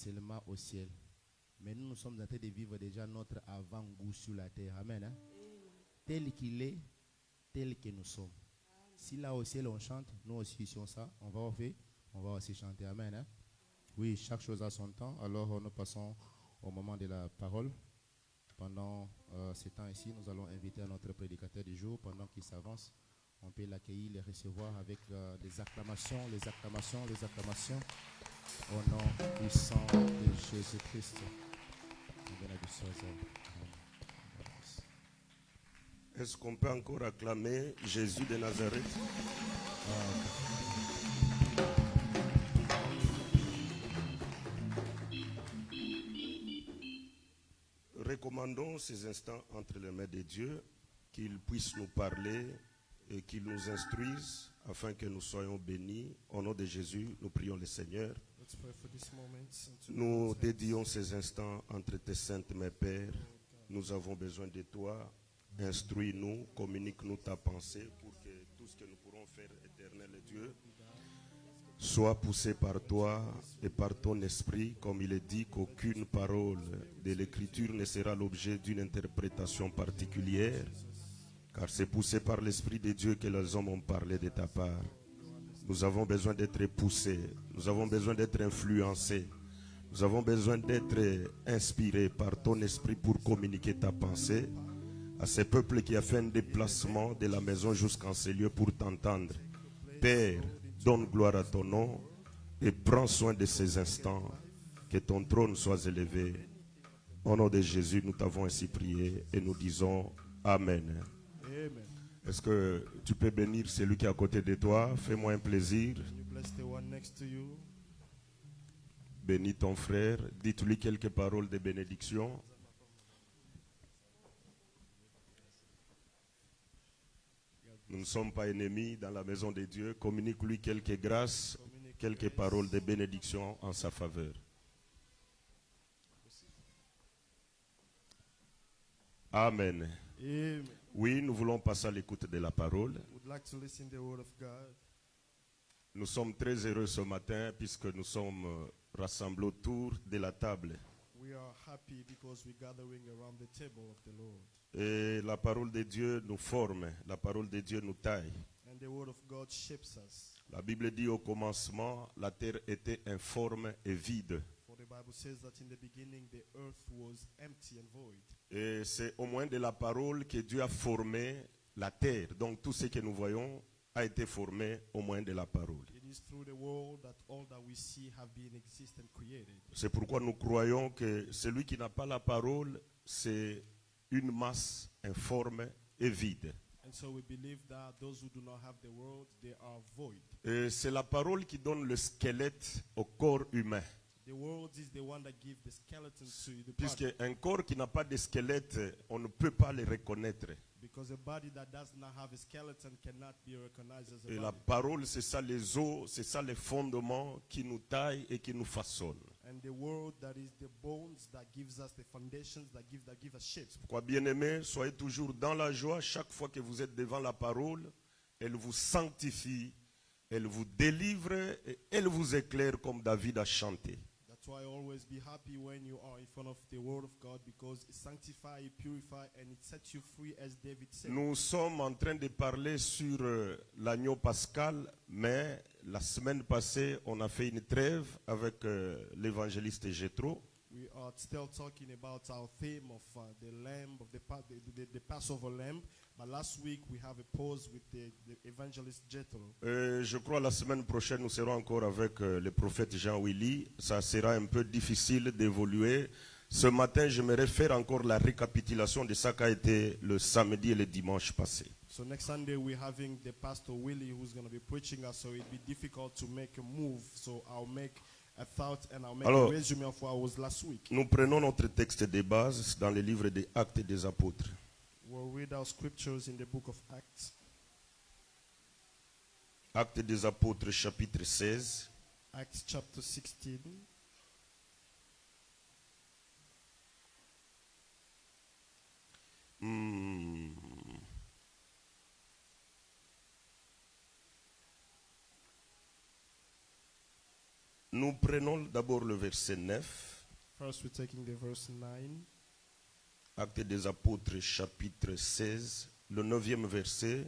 seulement au ciel. Mais nous sommes en train de vivre déjà notre avant-goût sur la terre. Amen. Hein? Tel qu'il est, tel que nous sommes. Si là au ciel on chante, nous aussi si on ça, on va aussi chanter. Amen. Hein? Oui, chaque chose a son temps. Alors nous passons au moment de la parole. Pendant ce temps ici, nous allons inviter notre prédicateur du jour. Pendant qu'il s'avance, on peut l'accueillir, le recevoir avec des acclamations, les acclamations, les acclamations. Au nom puissant de Jésus-Christ. Est-ce qu'on peut encore acclamer Jésus de Nazareth? Recommandons ces instants entre les mains de Dieu, qu'il puisse nous parler et qu'il nous instruise afin que nous soyons bénis. Au nom de Jésus, nous prions le Seigneur. Nous dédions ces instants entre tes saintes mains, Père. Nous avons besoin de toi. Instruis-nous, communique-nous ta pensée pour que tout ce que nous pourrons faire, éternel Dieu, soit poussé par toi et par ton esprit, comme il est dit qu'aucune parole de l'Écriture ne sera l'objet d'une interprétation particulière, car c'est poussé par l'Esprit de Dieu que les hommes ont parlé de ta part. Nous avons besoin d'être poussés, nous avons besoin d'être influencés, nous avons besoin d'être inspirés par ton esprit pour communiquer ta pensée à ce peuple qui a fait un déplacement de la maison jusqu'en ces lieux pour t'entendre. Père, donne gloire à ton nom et prends soin de ces instants, que ton trône soit élevé. Au nom de Jésus, nous t'avons ainsi prié et nous disons Amen. Amen. Est-ce que tu peux bénir celui qui est à côté de toi? Fais-moi un plaisir. Bénis ton frère. Dites-lui quelques paroles de bénédiction. Nous ne sommes pas ennemis dans la maison de Dieu. Communique-lui quelques grâces, quelques paroles de bénédiction en sa faveur. Amen. Amen. Oui, nous voulons passer à l'écoute de la parole. Nous sommes très heureux ce matin puisque nous sommes rassemblés autour de la table. Et la parole de Dieu nous forme, la parole de Dieu nous taille. La Bible dit au commencement, la terre était informe et vide. Et c'est au moyen de la parole que Dieu a formé la terre. Donc tout ce que nous voyons a été formé au moyen de la parole. C'est pourquoi nous croyons que celui qui n'a pas la parole, c'est une masse informe et vide. Et c'est la parole qui donne le squelette au corps humain. Puisque un corps qui n'a pas de squelette, on ne peut pas le reconnaître. Et la parole, c'est ça les os, c'est ça les fondements qui nous taillent et qui nous façonnent. Pourquoi, bien-aimés, soyez toujours dans la joie chaque fois que vous êtes devant la parole. Elle vous sanctifie, elle vous délivre et elle vous éclaire comme David a chanté. That's why always be happy when you are in front of the word of God, because it sanctifies, it purifies, and it sets you free, as David said. Nous sommes en train de parler sur l'agneau pascal, mais la semaine passée, on a fait une trêve avec l'évangéliste Jétro. We are still talking about our theme of the lamb, of the Passover lamb. But last week we have a pause with the evangelist Jethro. Je crois la semaine prochaine nous serons encore avec le prophète Jean-Willy. Ça sera un peu difficile d'évoluer. Ce matin, j'aimerais faire encore la récapitulation de ça qui a été le samedi et le dimanche passé. So next Sunday we're having the pastor Willie who's going to be preaching us, so it'd be difficult to make a move. So I'll make a thought and I'll make a resume of what was last week. Nous prenons notre texte de base dans le livre des Actes des Apôtres. We'll read our scriptures in the book of Acts. Actes des Apôtres, chapitre 16. Acts chapter 16. Nous prenons d'abord le verset 9. First, we're taking the verse 9. Actes des Apôtres, chapitre 16, le 9e verset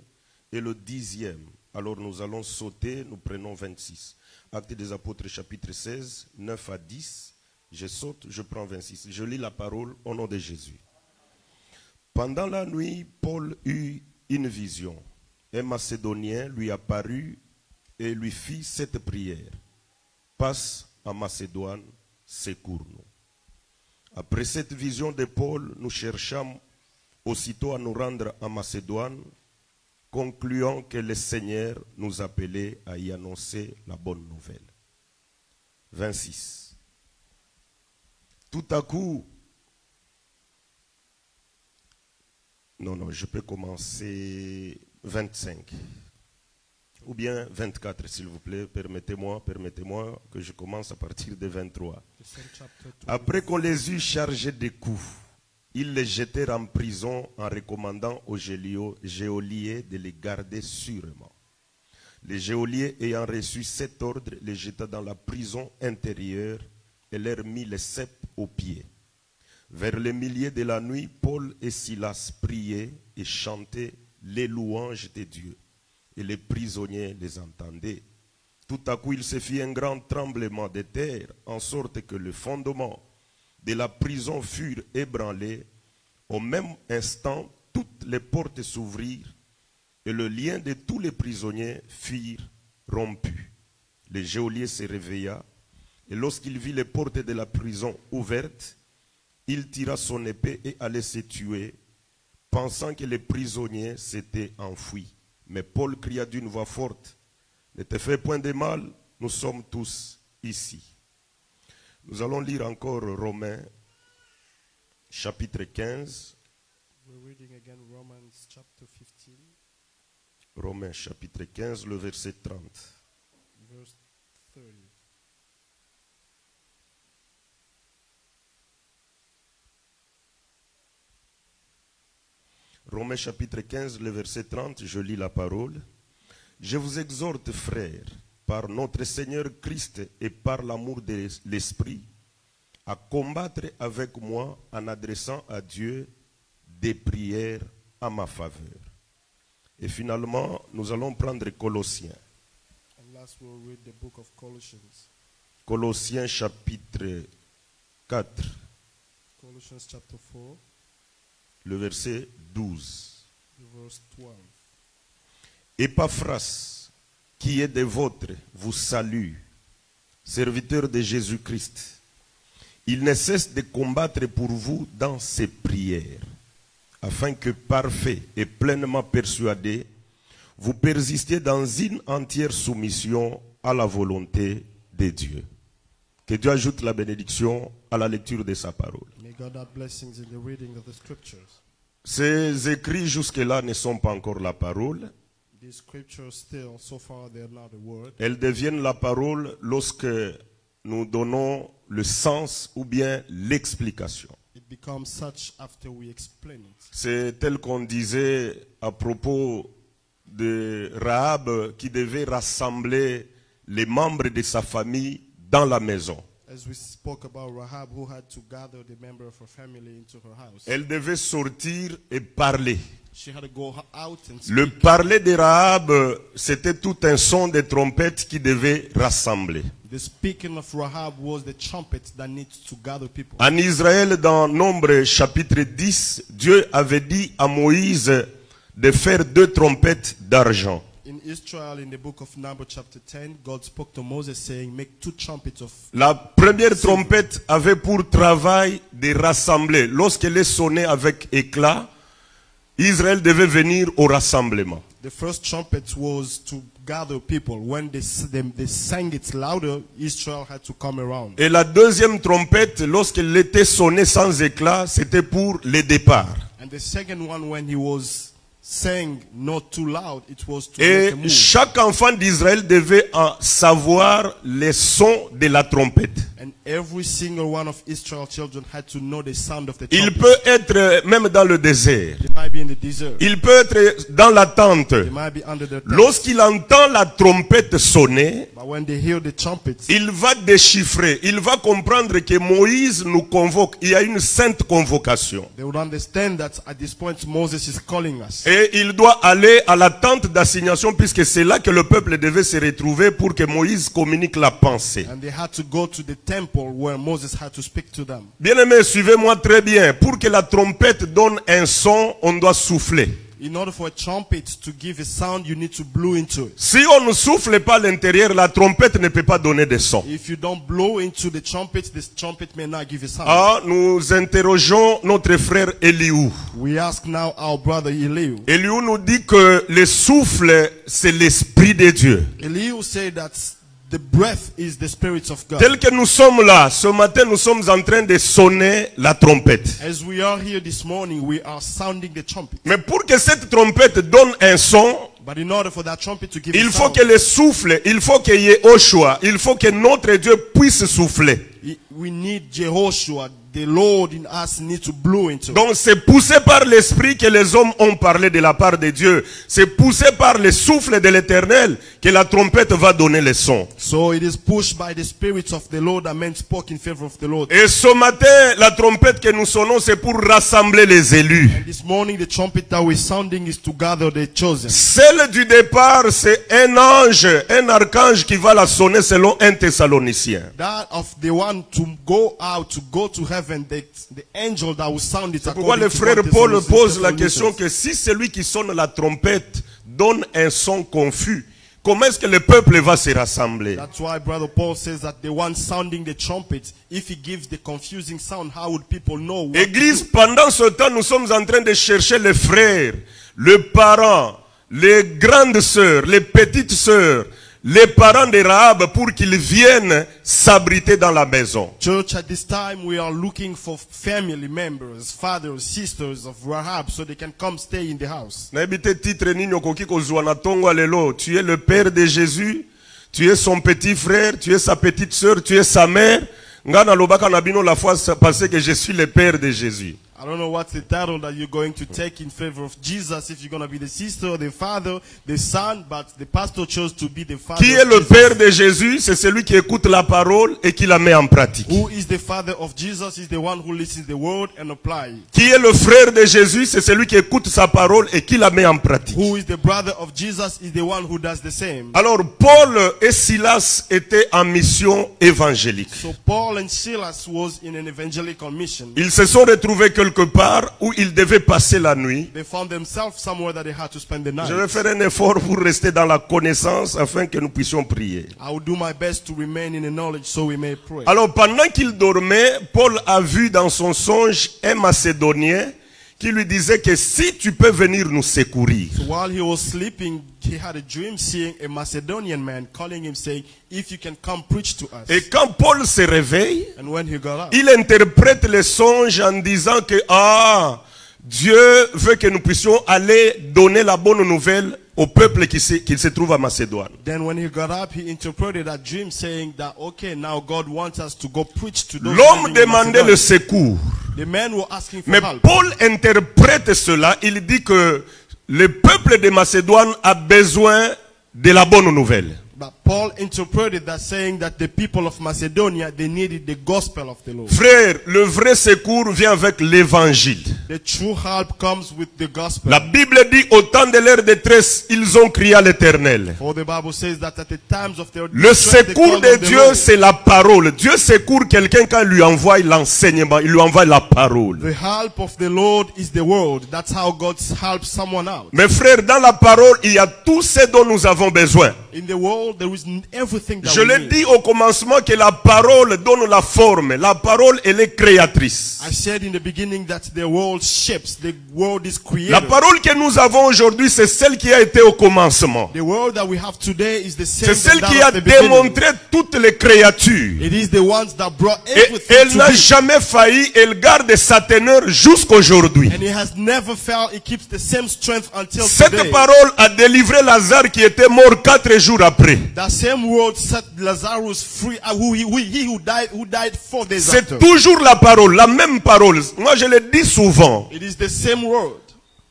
et le 10e. Alors nous allons sauter, nous prenons 26. Actes des Apôtres, chapitre 16, 9 à 10. Je saute, je prends 26. Je lis la parole au nom de Jésus. Pendant la nuit, Paul eut une vision. Un Macédonien lui apparut et lui fit cette prière. Passe en Macédoine, secours-nous. Après cette vision de Paul, nous cherchâmes aussitôt à nous rendre en Macédoine, concluant que le Seigneur nous appelait à y annoncer la bonne nouvelle. 26. Tout à coup, non, je peux commencer 25. Ou bien 24, s'il vous plaît. Permettez-moi que je commence à partir de 23. Après qu'on les eut chargés de coups, ils les jetèrent en prison en recommandant aux geôliers de les garder sûrement. Les geôliers ayant reçu cet ordre, les jeta dans la prison intérieure et leur mit les ceps aux pieds. Vers le milieu de la nuit, Paul et Silas priaient et chantaient les louanges de Dieu. Et les prisonniers les entendaient. Tout à coup, il se fit un grand tremblement de terre, en sorte que le fondement de la prison furent ébranlés. Au même instant, toutes les portes s'ouvrirent et le lien de tous les prisonniers furent rompus. Le geôlier se réveilla et lorsqu'il vit les portes de la prison ouvertes, il tira son épée et allait se tuer, pensant que les prisonniers s'étaient enfuis. Mais Paul cria d'une voix forte, « Ne te fais point de mal, nous sommes tous ici. » Nous allons lire encore Romains, chapitre 15. We're reading again Romans chapter 15, Romains, chapitre 15, le verset 30. verse 30. Romains chapitre 15, le verset 30, je lis la parole. Je vous exhorte, frères, par notre Seigneur Christ et par l'amour de l'Esprit, à combattre avec moi en adressant à Dieu des prières à ma faveur. Et finalement, nous allons prendre Colossiens. And last we'll read the book of Colossians. Colossiens chapitre 4, Colossians chapter 4, le verset 12. verse 12. Épaphras, qui est des vôtres, vous salue, serviteur de Jésus-Christ. Il ne cesse de combattre pour vous dans ses prières, afin que, parfait et pleinement persuadé, vous persistiez dans une entière soumission à la volonté de Dieu. Que Dieu ajoute la bénédiction à la lecture de sa parole. May God add blessings in the reading of the scriptures. Ces écrits jusque-là ne sont pas encore la parole. These scriptures still, so far, they are not the word. Elles deviennent la parole lorsque nous donnons le sens ou bien l'explication. It becomes such after we explain it. C'est tel qu'on disait à propos de Rahab qui devait rassembler les membres de sa famille dans la maison. As we spoke about Rahab, who had to gather the member of her family into her house. Elle devait sortir et parler. She had to go out and speak. Le parler de Rahab, c'était tout un son de trompette qui devait rassembler. The speaking of Rahab was the trumpet that needs to gather people. En Israël, dans Nombre chapitre 10, Dieu avait dit à Moïse de faire 2 trompettes d'argent. In Israel, in the book of Numbers chapter 10, God spoke to Moses saying, make 2 trumpets of... La première trompette avait pour travail de rassembler. Lorsqu'elle est sonnée avec éclat, Israël devait venir au rassemblement. The first trumpet was to gather people. When they sang it louder, Israel had to come around. Et la deuxième trompette, lorsqu'elle était sonnée sans éclat, c'était pour le départ. And the second one, when he was sang not too loud, it was to Et make a move. chaque enfant d'Israël devait à savoir les sons de la trompette. And every single one of Israel's children had to know the sound of the Il trumpet. peut être même dans le désert. They might be in the desert. Il peut être dans la tente. They might be under the tent. Lorsqu'il entend la trompette sonner, But when they hear the trumpets, il va déchiffrer, il va comprendre que Moïse nous convoque. Il y a une sainte convocation. they would understand that at this point Moses is calling us. Et il doit aller à la tente d'assignation puisque c'est là que le peuple devait se retrouver pour que Moïse communique la pensée. And they had to go to the temple where Moses had to speak to them. Bien-aimés, suivez-moi très bien. Pour que la trompette donne un son, on doit souffler. In order for a trumpet to give a sound, you need to blow into it. Si on ne souffle pas à l'intérieur, la trompette ne peut pas donner de son. If you don't blow into the trumpet, this trumpet may not give a sound. Ah, nous interrogeons notre frère Eliou. We ask now our brother Elihu. Eliou nous dit que le souffle, c'est l'esprit de Dieu. Elihu said that the breath is the spirit of God. Tel que nous sommes là, ce matin, nous sommes en train de sonner la trompette. As we are here this morning, we are sounding the trumpet. Mais pour que cette trompette donne un son, But in order for that trumpet to give il a faut sound, que le souffle, il faut qu'il y ait au choix, il faut que notre Dieu puisse souffler. we need Jehoshua, the Lord in us, need to blow into it. Donc c'est poussé par l'esprit que les hommes ont parlé de la part de Dieu. C'est poussé par le souffle de l'Éternel que la trompette va donner le son. So it is pushed by the Spirit of the Lord that men spoke in favor of the Lord. Et ce matin, la trompette que nous sonnons, c'est pour rassembler les élus. And this morning, the trumpet that we're sounding is to gather the chosen. Celle du départ, c'est un ange, un archange qui va la sonner selon 1 Thessalonicien. That of the one to go out, to go to heaven, the angel that will sound it. Pourquoi le according to frère 1 Paul Thessalonians. pose la question que si celui qui sonne la trompette donne un son confus, comment est-ce que le peuple va se rassembler? That's why Brother Paul says that the one sounding the trumpet, if he gives the confusing sound, how would people know what Église, pendant ce temps, nous sommes en train de chercher les frères, les parents, les grandes sœurs, les petites sœurs, les parents de Rahab pour qu'ils viennent s'abriter dans la maison. Church, at this time we are looking for family members, fathers, sisters of Rahab, so they can come stay in the house. N'habite titre nini okoki kozwa na tongo lelo. Tu es le père de Jésus, tu es son petit frère, tu es sa petite sœur, tu es sa mère. Ngana lobaka na bino la fois passée que je suis le père de Jésus. I don't know what's the title that you're going to take in favor of Jesus, if you're going to be the sister, the father, the son, but the pastor chose to be the father Qui est of le Jesus. père de Jésus? C'est celui qui écoute la parole et qui la met en pratique. Who is the father of Jesus is the one who listens the word and apply it. Qui est le frère de Jésus? C'est celui qui écoute sa parole et qui la met en pratique. Who is the brother of Jesus is the one who does the same. Alors Paul et Silas étaient en mission évangélique. So Paul and Silas was in an evangelical mission. Ils se sont retrouvés quelque part où ils devaient passer la nuit. They found themselves somewhere that they had to spend the night. Je vais faire un effort pour rester dans la connaissance afin que nous puissions prier. I will do my best to remain in the knowledge so we may pray. Alors pendant qu'il dormait, Paul a vu dans son songe un Macédonien qui lui disait que si tu peux venir nous secourir. So while he was sleeping, he had a dream seeing a Macedonian man calling him saying, if you can come preach to us. Et quand Paul se réveille, And when he got up, il interprète le songe en disant que Dieu veut que nous puissions aller donner la bonne nouvelle au peuple qui se trouve à Macédoine. then when he got up, he interpreted that dream saying that, okay, now God wants us to go preach to those L'homme living in demandait le Macedonia. secours. The men were asking for Mais help. Paul interprète cela. Il dit que le peuple de Macédoine a besoin de la bonne nouvelle. But Paul interpreted that saying that the people of Macedonia, they needed the gospel of the Lord. Frère, le vrai secours vient avec l'évangile. The true help comes with the gospel. La Bible dit au temps de leur détresse, ils ont crié à l'Éternel. For the Bible says that at the times of their Le distress, they secours called de on the Dieu, Lord. c'est la parole. Dieu secourt quelqu'un quand il lui envoie l'enseignement, il lui envoie la parole. The help of the Lord is the word. That's how God helps someone out. Mes frères, dans la parole, il y a tout ce dont nous avons besoin. In the world, there is everything that Je we l'ai need. dit au commencement que la parole donne la forme. La parole, elle est créatrice. I said in the beginning that the world shapes, the world is created. La parole que nous avons aujourd'hui, c'est celle qui a été au commencement. The world that we have today is the same C'est celle that qui of a the beginning. démontré toutes les créatures. It is the ones that brought Et everything elle to n'a be. jamais failli, elle garde sa teneur jusqu'aujourd'hui. And it has never failed. It keeps the same strength until Cette today. parole a délivré Lazare qui était mort 4 jours après. That same word set Lazarus free, he who died 4 days C'est after. toujours la parole, la même parole. Moi, je le dis souvent. It is the same word.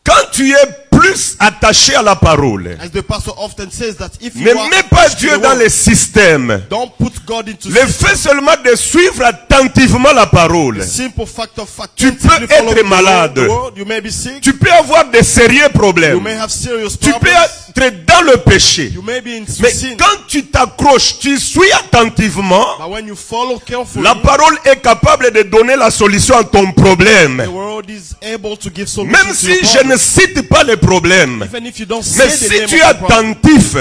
Quand tu es plus attaché à la parole, As the pastor often says that if you ne are mets pas attached to Dieu the dans word, les systèmes. don't put God into Le fait seulement de suivre attentivement la parole. the simple fact of fact. Tu peux attentively following être malade. the word, you may be sick. Tu peux avoir des sérieux You problèmes. may have serious Tu peux problems. être dans le péché. You may be in Mais sin. quand tu t'accroches, tu suis attentivement, But when you follow carefully, la parole est capable de donner la solution à ton problème. the word is able to give solution Même to si your je problem. ne cite pas les problèmes. Even if you don't Mais say the si name tu es of the problem, attentif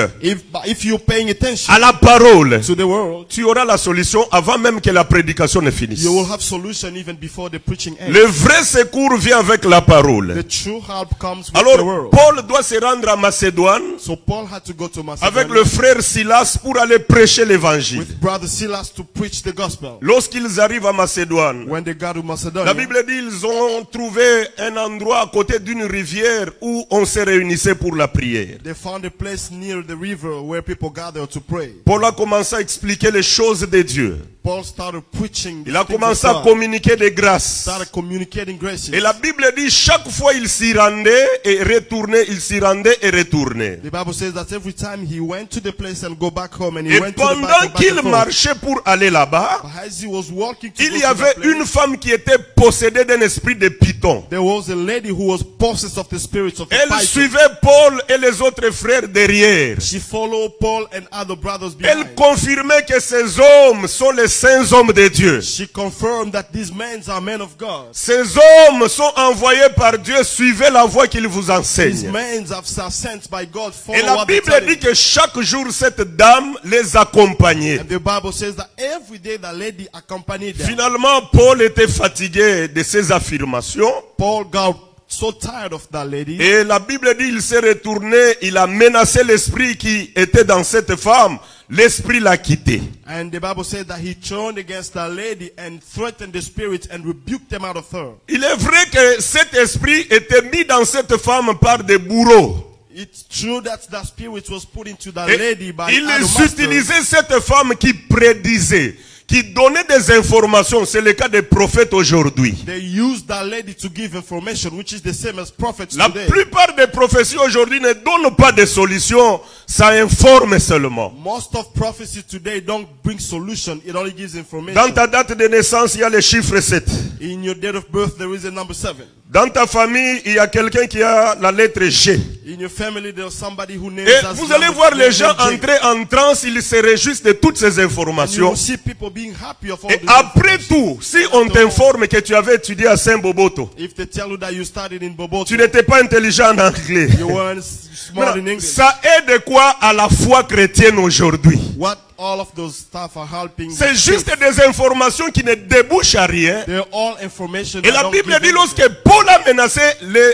if you're paying attention à la parole, to the word, tu auras la solution avant même que la prédication ne finisse. you will have solution even before the preaching ends. Le vrai secours vient avec la parole. The true help comes with the Alors, word. Paul doit se rendre à Macédoine So Paul had to go to avec Macedonia le frère Silas pour aller prêcher l'évangile. with brother Silas to preach the gospel. Lorsqu'ils arrivent à Macédoine, When they got to la Macedonia, Bible dit ils ont trouvé un endroit à côté d'une rivière où on se réunissait pour la prière. they found a place near the river where people gather to pray. Paul a commencé à expliquer les choses de Dieu. Paul started preaching. Il a the things commencé of à God. communiquer des grâces. Started communicating graces. Et la Bible dit chaque fois il s'y rendait et retournait, il s'y rendait et retournait. The Bible says that every time he went to the place and go back home, and he Et went to the pendant back and qu'il forth. marchait pour aller là-bas, But as he was walking to il go y to avait that place, une femme qui était possédée d'un esprit de python. there was a lady who was possessed of the spirits of the Elle python. suivait Paul et les autres frères derrière. She followed Paul and other brothers Elle behind. confirmait que ces hommes sont les saints hommes de Dieu. She confirmed that these men are men of God. Ces hommes sont envoyés par Dieu, suivez la voie qu'il vous These enseigne. men are sent by God. Et Follow la what they Bible tell dit you. que chaque jour cette dame les accompagnait. And the Bible says that every day the lady accompanied them. Finalement, Paul était fatigué de ses affirmations. Paul got so tired of that lady. Et la Bible dit il s'est retourné, il a menacé l'esprit qui était dans cette femme. L'esprit l'a quitté. And the Bible says that he turned against that lady and threatened the spirit and rebuked them out of her. Il est vrai que cet esprit était mis dans cette femme par des bourreaux. It's true that that spirit was put into that Et lady by ils other masters. utilisaient cette femme qui prédisait, qui donnait des informations. C'est le cas des prophètes aujourd'hui. They used that lady to give information, which is the same as prophets La today. plupart des prophéties aujourd'hui ne donnent pas de solutions, ça informe seulement. Most of prophecy today don't bring solution. It only gives information. Dans ta date de naissance, il y a le chiffre 7. In your date of birth, there is a number 7. Dans ta famille, il y a quelqu'un qui a la lettre G. In your family, there's somebody who names Et as vous allez number- voir les gens J. entrer en transe, ils se réjouissent de toutes ces And you informations. will see people being happy of all Et this après information. tout, si on t'informe que tu avais étudié à Saint-Boboto, If they tell you that you studied in Boboto, tu n'étais pas intelligent en anglais. you weren't smart in English. Ça aide quoi à la foi chrétienne aujourd'hui? What all of those stuff are helping. C'est juste des informations qui ne débouchent à rien. They're all information. Et that la don't Bible give dit anything. lorsque Paul a menacé,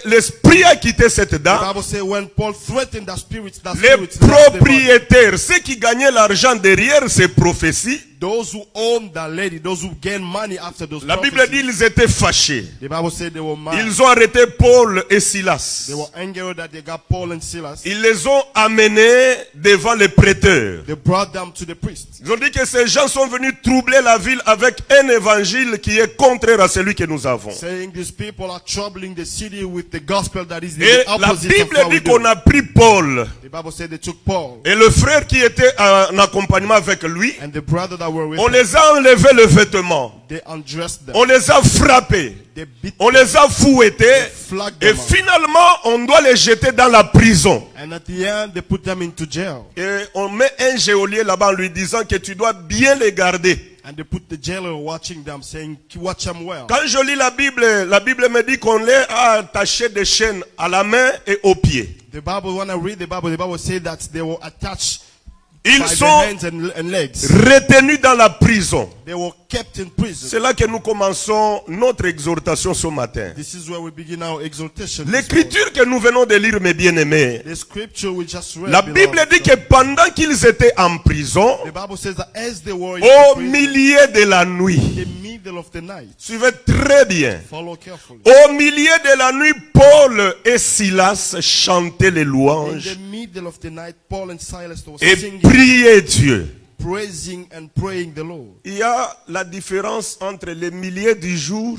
l'esprit a quitté cette The dame. Bible says when Paul threatened that spirit Les left them out. propriétaires, ceux qui gagnaient l'argent derrière ces prophéties, Those who owned that lady, those who gained money after those la Bible prophecies, dit ils étaient fâchés. the Bible said they were mad. Ils ont arrêté Paul et Silas. They were angry that they got Paul and Silas. Ils les ont amenés devant les prêteurs. They brought them to the priest. Ils ont dit que ces gens sont venus troubler la ville avec un évangile qui est contraire à celui que nous avons. Saying these people are troubling the city with the gospel that is Et the la opposite of Bible what we dit do. qu'on a pris Paul. The Bible said they took Paul Et le frère qui était en accompagnement avec lui, and the brother that were with on him. les a enlevé le vêtement. They undressed them. On les a frappés. They beat On les a fouettés. flogged Et them out. finalement, on doit les jeter dans la prison. And at the end, they put them into jail. Et on met un geôlier là-bas en lui disant que tu dois bien les garder. And they put the jailer watching them, saying, watch them well. Quand je lis la Bible me dit qu'on les a attachés des chaînes à la main et aux pieds. The Bible, when I read the Bible says that they were attached Ils by their sont hands and legs. retenus dans la prison. They were kept in prison. C'est là que nous commençons notre exhortation ce matin. This is where we begin our exhortation. this L'écriture que nous venons de lire, mes bien-aimés, morning. The scripture we just read. la Bible beloved. dit que pendant qu'ils étaient en prison, The Bible says that as they were in au prison, milieu de la nuit, in the middle of the night. Suivez très bien. Follow carefully. Au milieu de la nuit, Paul et Silas chantaient les In louanges the middle of the night, Paul and Silas were et singing, priaient Dieu. praising and praying the Lord. Il y a la différence entre les milieux du jour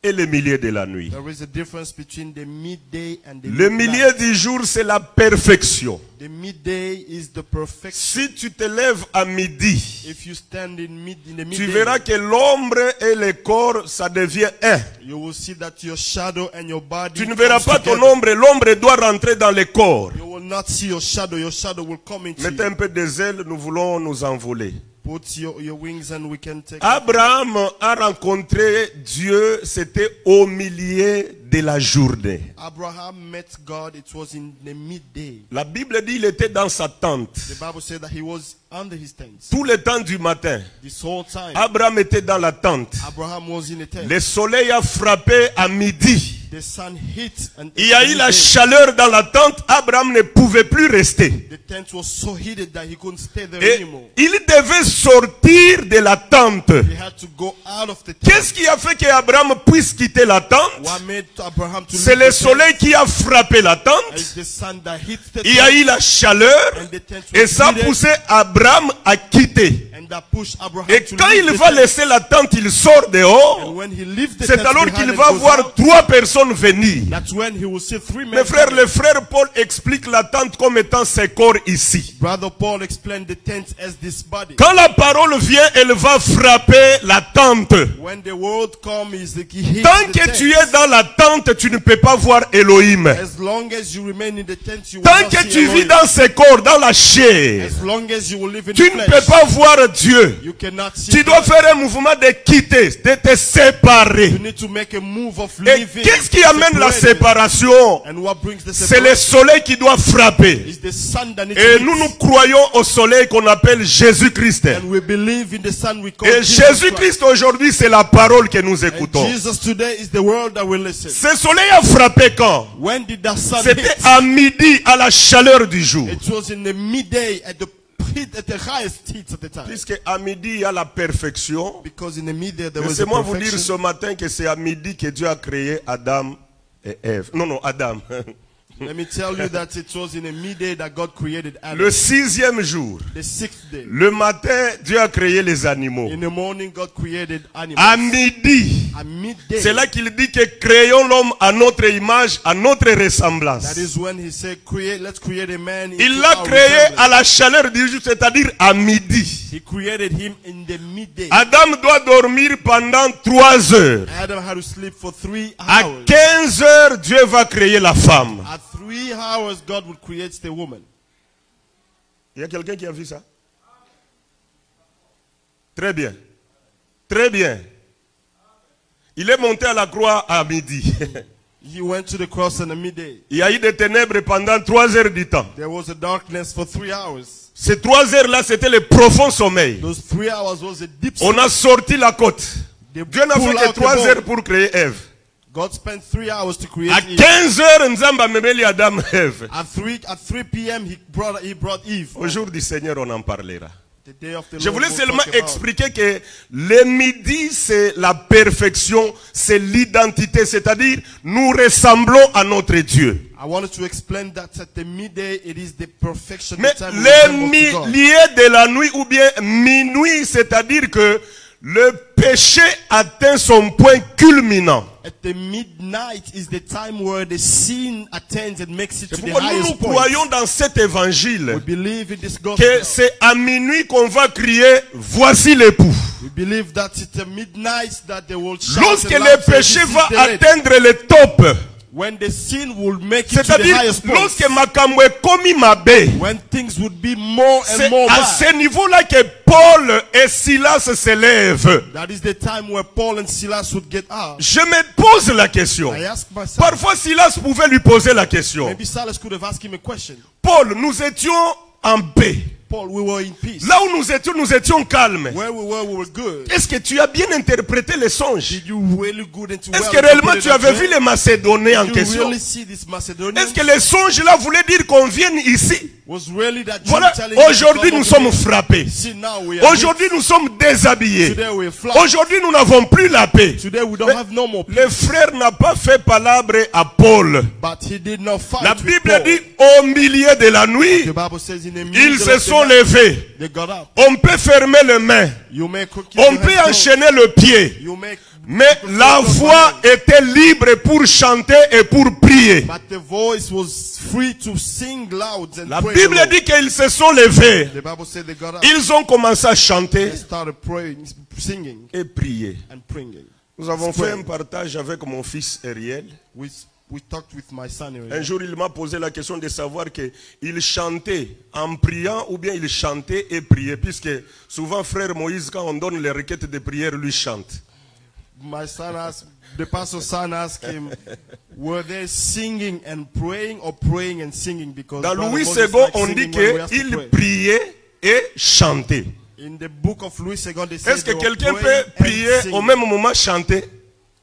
et les milieux de la nuit. There is a difference between the midday and the Le midnight. milieu du jour, c'est la perfection. The midday is the perfection. Si tu te lèves à midi, If you stand in the tu midday, verras que l'ombre et le corps, ça devient un. you will see that your shadow and your body Tu ne verras comes pas ton together. ombre, l'ombre doit rentrer dans le corps. You will not see your shadow will come into Mettez you. un peu des ailes, nous voulons nous envoler. Put your wings and we can take Abraham a rencontré Dieu, c'était au milieu de la journée. Abraham met God, it was in the midday. La Bible dit qu'il était dans sa tente. The Bible said that he was under his tent. Tout le temps du matin, This whole time, Abraham était dans la tente. Abraham was in a tent. Le soleil a frappé à midi. The sun hit and Il y a eu la midday, chaleur dans la tente. Abraham ne pouvait plus rester. the tent was so heated that he couldn't stay there Et anymore. il devait sortir de la tente. He had to go out of the tent. Qu'est-ce qui a fait qu'Abraham puisse quitter la tente? What made Abraham to C'est leave le the soleil tent? qui a frappé la tente. It's the sun that hit the Il y a tent, eu la chaleur. and the tent Et was ça a heated, poussé Abraham à quitter. and that pushed Abraham Et to quand leave il the va tent. laisser la tente, il sort And dehors. when he leaves the C'est tent alors behind qu'il and va goes voir out, 3 personnes venir. that's when he will see 3 men. Mes frères, coming. le frère Paul explique la tente comme étant ses corps ici. Brother Paul explained the tent as this body. Quand la parole vient, elle va frapper la tente. When the word comes, he hits Tant the que tent. tu es dans la tente, tu ne peux pas voir Elohim. As long as you remain in the tent, you will Tant not que see tu vis Elohim. dans ce corps, dans la chair, As long as you will live in tu the ne flesh, peux pas voir Dieu. you cannot see Tu dois God. faire un mouvement de quitter, de te séparer. You need to make a move of Et living. qu'est-ce qui amène la separating. séparation? And what brings the C'est le separation? soleil qui doit frapper. Is the sun that needs Et to nous, hit. nous croyons au soleil qu'on appelle Jésus-Christ. And we believe in the sun we call Et Jesus Christ. Jésus-Christ aujourd'hui, c'est la parole que nous And écoutons. Jesus today is the word that we listen. Ce soleil a frappé quand? When did that sun C'était hit? à midi, à la chaleur du jour. It was in the midday at the heat, at the highest heat at the time. Puisque à midi, il y a la perfection. Because in the midday there was a Laissez-moi vous dire perfection. ce matin que c'est à midi que Dieu a créé Adam et Ève. Non, Adam. Let me tell you that it was in a midday that God created Adam. Le 6e jour. The 6th day. Le matin, Dieu a créé les animaux. In the morning God created animals. À midi, At midday. c'est là qu'il dit que créons l'homme à notre image, à notre ressemblance. That is when he said, let's create a man into Il l'a our créé resemblance. à la chaleur du jour, c'est-à-dire à midi. He created him in the midday. Adam doit dormir pendant 3 heures. Adam had to sleep for 3 À hours. 15 heures, Dieu va créer la femme. At 3 hours, God would create the woman. Il y a quelqu'un qui a vu ça? Très bien. Très bien. Il est monté à la croix à midi. He went to the cross in the midday. Il y a eu des ténèbres pendant 3 heures du temps. There was a darkness for 3 hours. Ces 3 heures-là, c'était le profond sommeil. Those 3 hours was a deep On sleep. a sorti la côte. They Dieu n'a fait pulled que out the 3 bone. heures pour créer Ève. God spent 3 hours to create À Eve. 15 heures, Nzamba memeli Adam Ève. At 3 p.m. he brought Eve. Au jour du Seigneur, on en parlera. The day of the Je Lord voulais we'll seulement talk about. expliquer que le midi, c'est la perfection, c'est l'identité, c'est-à-dire nous ressemblons à notre Dieu. I wanted to explain that at the midday it is the perfection. Mais the time we le resemble to God. milieu de la nuit ou bien minuit, c'est-à-dire que le péché atteint son point culminant. At the midnight is the time where the sin attains and makes it C'est to the pourquoi nous highest point. croyons dans cet évangile We believe in this que gospel. c'est à minuit qu'on va crier « Voici l'époux ». We believe that it's at midnight that they will shout Lorsque and le laugh, say, péché "This is va the lady." atteindre le top, When the sin will make it to the c'est-à-dire highest point. lorsque makambo ekomi mabe, When things would be more c'est and more à bad. ce niveau-là que Paul et Silas se lèvent. That is the time where Paul and Silas would get out. Je me pose la question. I ask myself, Parfois Silas pouvait lui poser la question. maybe Silas could have asked him a question. Paul, nous étions en paix. Paul, we were in peace. Là où nous étions calmes. Where we were good. Est-ce que tu as bien interprété les songes? Did you really good into Est-ce well que réellement interpreted tu avais that vu dream? les Macédoniens en Did you question? really see this Macedonian? Est-ce que les songes là voulaient dire qu'on vienne ici? Was really that Voilà, Jew telling them to aujourd'hui come nous unto sommes me? frappés. See, now we are Aujourd'hui nous sommes déshabillés. Today we are flat. Aujourd'hui nous n'avons plus la paix. Today we don't have no more peace. Le frère n'a pas fait palabre à Paul. But he did not fight La with Bible Paul. dit au milieu de la nuit, The Bible says in the middle ils of se the sont night, levés. they got up. On peut fermer les mains. You may keep On your peut hands closed. enchaîner le pied. You may Mais la voix était libre pour chanter et pour prier. But the voice was free to sing loud and La pray. Bible alone. dit qu'ils se sont levés. The Bible said they got up. Ils ont commencé à chanter They started praying, singing et prier. and praying. Nous avons fait un partage avec mon fils Ariel. We talked with my son. Un jour, il m'a posé la question de savoir qu'il chantait en priant ou bien il chantait et priait. Puisque souvent, frère Moïse, quand on donne les requêtes de prière, lui chante. My son asked, the pastor's son asked him, were they singing and praying or praying and singing? Because Dans Brother Louis Moses II, likes on singing dit when we ask to qu'il pray. priait et chantait. In the book of Louis II, they say Est-ce que they were quelqu'un praying peut and prier singing. au même moment chanter?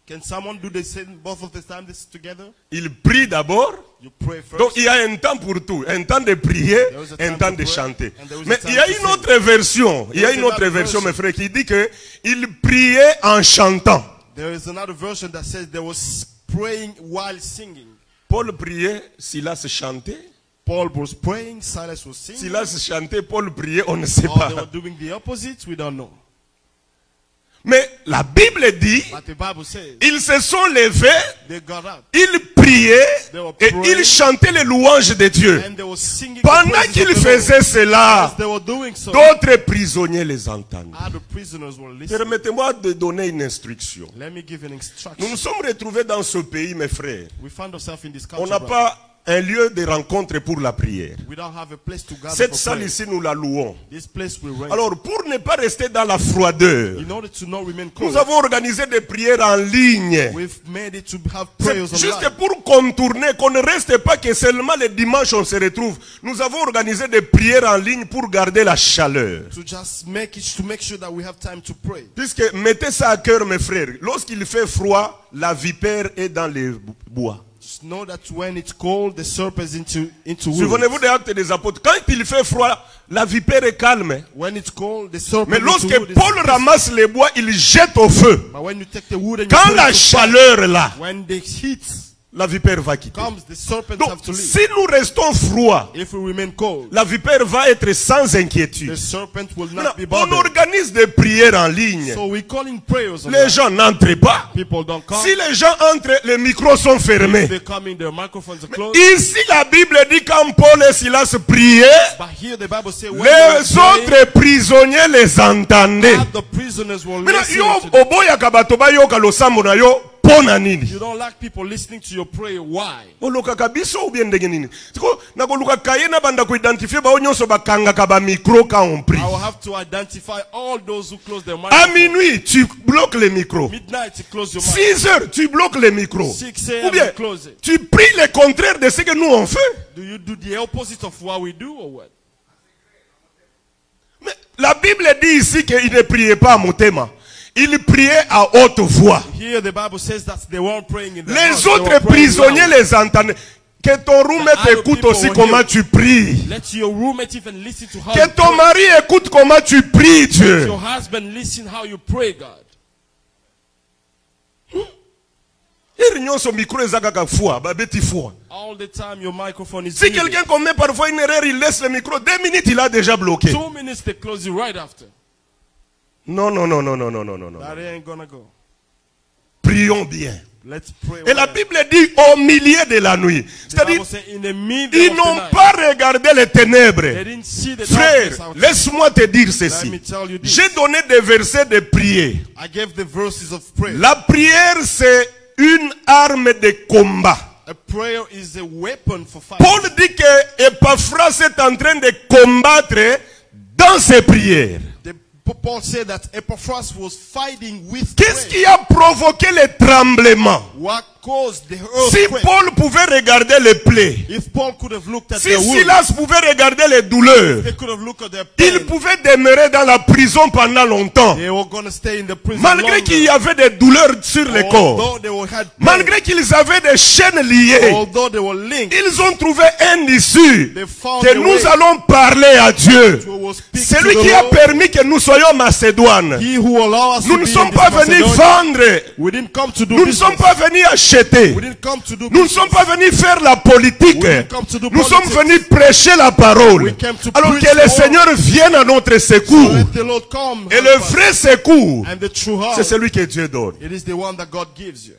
Can someone do the same both of the time this together? Il prie d'abord. You pray first. Donc il y a un temps pour tout. Un temps de prier, There is a un time temps to de pray, chanter. and there is a Mais time il y a to une sing. autre version. Il y a There is une autre another version, version. mes frères, qui dit que il priait en chantant. There is another version that says they was praying while singing. Paul priait, Silas chantait. Paul was praying, Silas was singing. Silas chantait, Paul priait, on ne sait Or they pas. were doing the opposite, we don't know. Mais la Bible dit, But the Bible says ils se sont levés, they got up ils priaient et ils chantaient les louanges de Dieu. and they were singing the Pendant praises qu'ils of the Lord. faisaient cela, As they were doing so, d'autres prisonniers les entendaient. other prisoners were listening. Permettez-moi de donner une instruction. Let me give an Nous instruction. nous sommes retrouvés dans ce pays, mes frères. We found ourselves in this On country. n'a brother. pas un lieu de rencontre pour la prière. We don't have a place to gather Cette for salle prayer. ici, nous la louons. This place we rent. Alors, pour ne pas rester dans la froideur, In order to not remain nous cold, avons organisé des prières en ligne. we've made it to have C'est prayers juste online. pour contourner, qu'on ne reste pas que seulement les dimanches on se retrouve. Nous avons organisé des prières en ligne pour garder la chaleur. To just make it, to make sure that we have time to pray. Puisque, mettez ça à cœur, mes frères. Lorsqu'il fait froid, la vipère est dans les bois. Just know that when it's cold, the serpent is into wood. Souvenez-vous des Actes des Apôtres. Quand il fait froid, la vipère est calme. When it's cold, the serpent Mais into lorsque wood is Paul ramasse les bois, il jette au feu. But when you take the wood and you Quand put la it to fire, chaleur est là, when the heat la vipère va quitter. comes, the serpents Donc, have to leave. si nous restons froids, If we remain cold, la vipère va être sans inquiétude. the serpent will Maintenant, not be on bothered. organise des prières en ligne. So we're calling prayers Les online. gens n'entrent pas. People don't come. Si les gens entrent, les micros sont fermés. They come in, their microphones are closed. Ici, la Bible dit quand Paul et Silas priaient, But here the Bible says when they were les praying, autres prisonniers les entendaient. the prisoners were Maintenant, listening yo to them. oboyaka bato bayoka losambo na yo pona nini? You don't like people listening to your prayer. Why? olokaka biso ou bien ndenge nini? Siko nakoluka kaye na banda ko identifier bao nyonso bakangaka ba micro quand on prie. I will have to identify all those who close their À microphones. minuit, tu bloques les micros. Midnight, you close your mic. 6 heures, tu bloques les micros. 6 a.m. Ou bien, you close it. tu pries le contraire de ce que nous on fait. Do you do the opposite of what we do or what? Mais la Bible dit ici qu'il ne priait pas à Motema. Il priait à haute voix. Here the Bible says that they weren't praying in the Les house, they were autres praying prisonniers loud. les entendaient. Que ton roommate other écoute people aussi were comment here. tu pries. Let your roommate even listen to how Que you ton pray. mari écoute comment tu pries, Let Dieu. your husband listen how you pray, God. Iri nyonso micro ezaka kaka foi, babeti foi. All the time your microphone is Si muted. quelqu'un commet parfois une erreur, il laisse le micro. 2 minutes, il a déjà bloqué. 2 minutes they close you right after. Non, non, non, non, non, non, non, non. That ain't gonna go. Prions bien. Let's pray. Et la well. Bible dit au milieu de la nuit. The C'est-à-dire, Bible says in the middle ils of the n'ont night. pas regardé les They ténèbres. didn't see the Frère, darkness out. laisse-moi te dire Let ceci. me tell you this. J'ai donné des versets de prière. I gave the verses of prayer. La prière, c'est une arme de combat. A prayer is a weapon for fighting. Paul dit que Epaphras est en train de combattre dans ses prières. Paul said that Epaphras was fighting with Qu'est-ce prayer. qui a provoqué le tremblement? What caused the Si earthquake. Paul pouvait regarder les plaies, If Paul could have looked at si their wounds, Silas pouvait regarder les douleurs, they could have looked at their pain. il pouvait demeurer dans la prison pendant longtemps. They were going to stay in the prison Malgré longer. qu'il y avait des douleurs sur le corps, Although they had pain, malgré qu'ils avaient des chaînes liées, although they were linked, ils ont trouvé un issue they found que a nous way allons parler à Dieu. to speak C'est to lui the qui a Lord. permis que nous soyons Macédoine. He who allow us Nous to ne be sommes in pas this venus Macedonia. vendre. We didn't come to do Nous ne business. sommes pas venus acheter. We didn't come to do Nous ne business. sommes pas venus faire la politique. We didn't come to do Nous sommes politics. venus prêcher la parole. We came to Alors preach que le the Seigneur vienne à notre So secours. let the Lord come. Et help le us. vrai secours, And the true c'est help, celui que Dieu donne. it is the one that God gives you.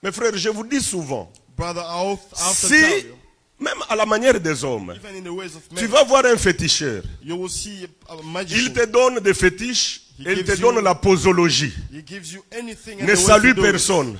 Mes frères, je vous dis souvent, Brother, I often si, tell you, même à la manière des hommes, even in the ways of tu men, vas voir un féticheur, you will see a il magician. te donne des fétiches, He et il te gives you- donne la posologie. He gives you anything and Ne the way salue to do it. personne.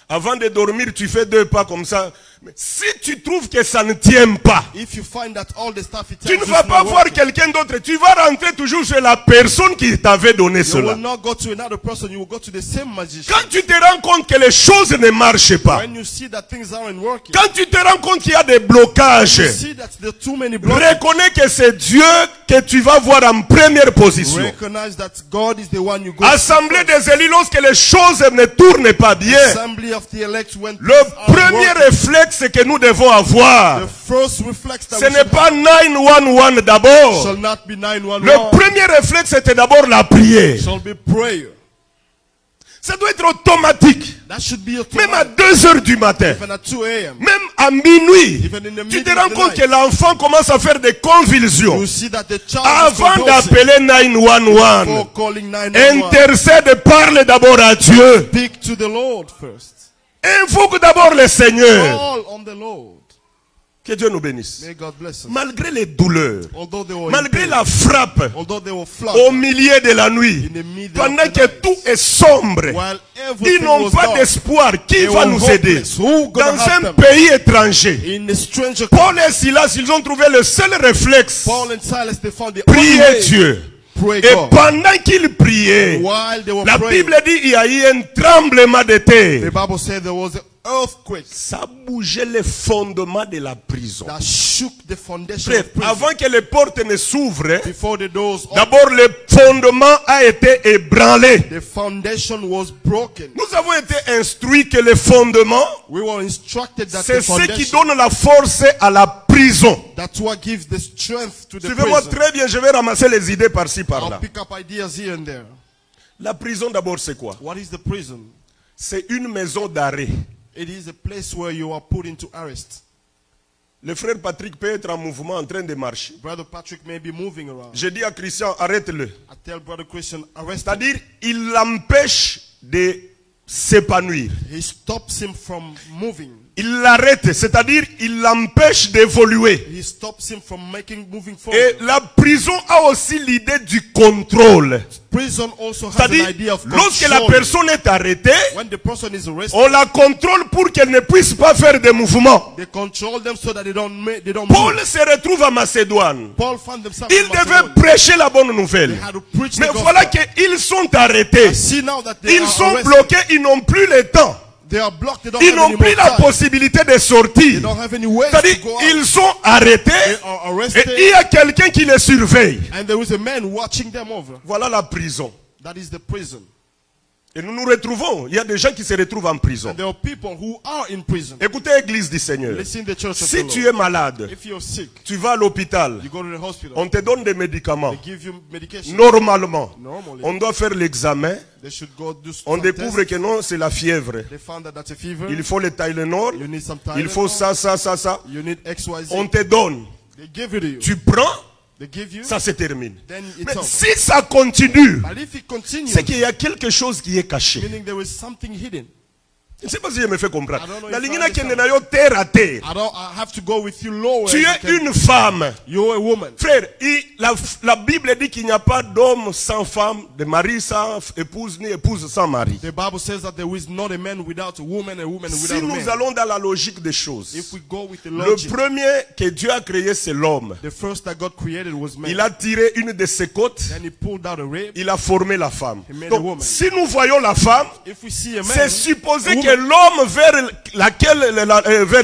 Avant de dormir, tu fais 2 pas comme ça. Mais si tu trouves que ça ne tient pas, If you find that all the stuff he tu tells ne you vas is pas not voir working, quelqu'un d'autre. Tu vas rentrer toujours chez la personne qui t'avait donné you cela. will not go to another person, you will go to the same magician. Quand tu te rends compte que les choses ne marchent pas, When you see that things aren't working, quand tu te rends compte qu'il y a des blocages, you see that there are too many blocks, reconnais que c'est Dieu que tu vas voir en première position. recognize that God is the one you go Assemblée to. des élus, lorsque les choses ne tournent pas bien, Assembly of the elect when le things aren't premier working, réflexe que nous devons avoir, the first reflex that ce we n'est should pas 911 d'abord. shall not be 911. Le premier réflexe était d'abord la prière. Shall be prayer. Ça doit être automatique. That should be Même à automatic. 2 heures du matin. Even at 2 a.m. Même à minuit. Even in the Tu te middle rends of the compte night. que l'enfant commence à faire des convulsions. You see that the child is Avant convulsing. d'appeler 911. Before calling 911. Intercède, parle d'abord à Dieu. Speak to the Lord first. Invoque d'abord le Seigneur. Call on the Lord. Que Dieu nous bénisse. May God bless us. Malgré les douleurs, Although they were in malgré pain, la frappe although they were au flogged, milieu de la nuit, in the middle pendant of the que night, tout est sombre, while ils everything n'ont was pas dark, d'espoir. Qui they va were nous aider? hopeless. Who gonna Dans help un them? pays étranger, In a stranger Paul et Silas, ils ont trouvé le seul réflexe. Paul and Silas, they found the only Prier way. Dieu. Pray Et God. pendant qu'ils priaient, While they were la praying, Bible dit il y a eu un tremblement de the terre. Bible said there was an earthquake Ça bougeait les fondements de la prison. that shook the foundation Frère, of prison. avant que les portes ne s'ouvrent, Before the doors opened, d'abord le fondement a été ébranlé. the foundation was broken. Nous avons été instruits que le fondement, We were instructed that c'est the ce qui foundation, donne la force à la prison. that's what gives the strength to the Suivez-moi prison. très bien, je vais ramasser les idées par-ci, I'll par-là. pick up ideas here and there. La prison d'abord c'est quoi? What is the prison? C'est une maison d'arrêt. It is a place where you are put into arrest. Le frère Patrick peut être en mouvement en train de marcher. Brother Patrick may be moving around. Je dis à Christian, arrête-le. I tell Brother Christian, arrest him. C'est-à-dire, il l'empêche de s'épanouir. He stops him from moving. Il l'arrête, c'est-à-dire, il l'empêche d'évoluer. He stops him from moving Et forward. la prison a aussi l'idée du contrôle. Prison also has an C'est-à-dire, idea of lorsque la control. personne est arrêtée, When the person is arrested, on la contrôle pour qu'elle ne puisse pas faire de mouvements. they control them so that they don't Paul move. se retrouve à Macédoine. Paul found themselves Il in devait Macedonia. prêcher la bonne nouvelle. They had to preach Mais the voilà gospel. qu'ils sont arrêtés. See now that they Ils are sont arrested. bloqués, ils n'ont plus le temps. They are blocked. They don't Ils have n'ont any plus more la time. possibilité de They sortir. don't have any ways C'est-à-dire, to go out. ils sont arrêtés They are et arrested, il y a quelqu'un qui les surveille. and there is a man watching them over. Voilà la prison. That is the prison. Et nous nous retrouvons. Il y a des gens qui se retrouvent en prison. And there are people who are in prison. Écoutez, Église du Seigneur. Listen, the church of the Si Lord. tu es malade, If you're sick, tu vas à l'hôpital, you go to the hospital. on te donne des médicaments. They give you medication. Normalement, Normally, on doit faire l'examen. they should go do On some découvre tests. que non, c'est la fièvre. They found that that's a fever. Il faut le Tylenol. You need some Il faut Tylenol. ça. You need XYZ. On te donne. They give it to you. Tu prends, They give you. ça se termine. Then it's Mais over. si ça continue, But if it continues, c'est qu'il y a quelque chose qui est caché. meaning there is something hidden. Je ne sais pas si je me fais comprendre. I don't know La if ligne I n'a understand. qu'un terre à terre. I have to go with you lower. Tu as you es can. une femme. You're a woman. Frère, la Bible dit qu'il n'y a pas d'homme sans femme, de mari sans épouse, ni épouse sans mari. The Bible says that there is not a man without a woman without Si a nous man. allons dans la logique des choses, If we go with the le logic, premier que Dieu a créé, c'est l'homme. the first that God created was man. Il a tiré une de ses côtes, Then he pulled out a rib. il a formé la femme. He made a Donc, woman. si nous voyons la femme, If we see a man, c'est supposé a que woman, l'homme vers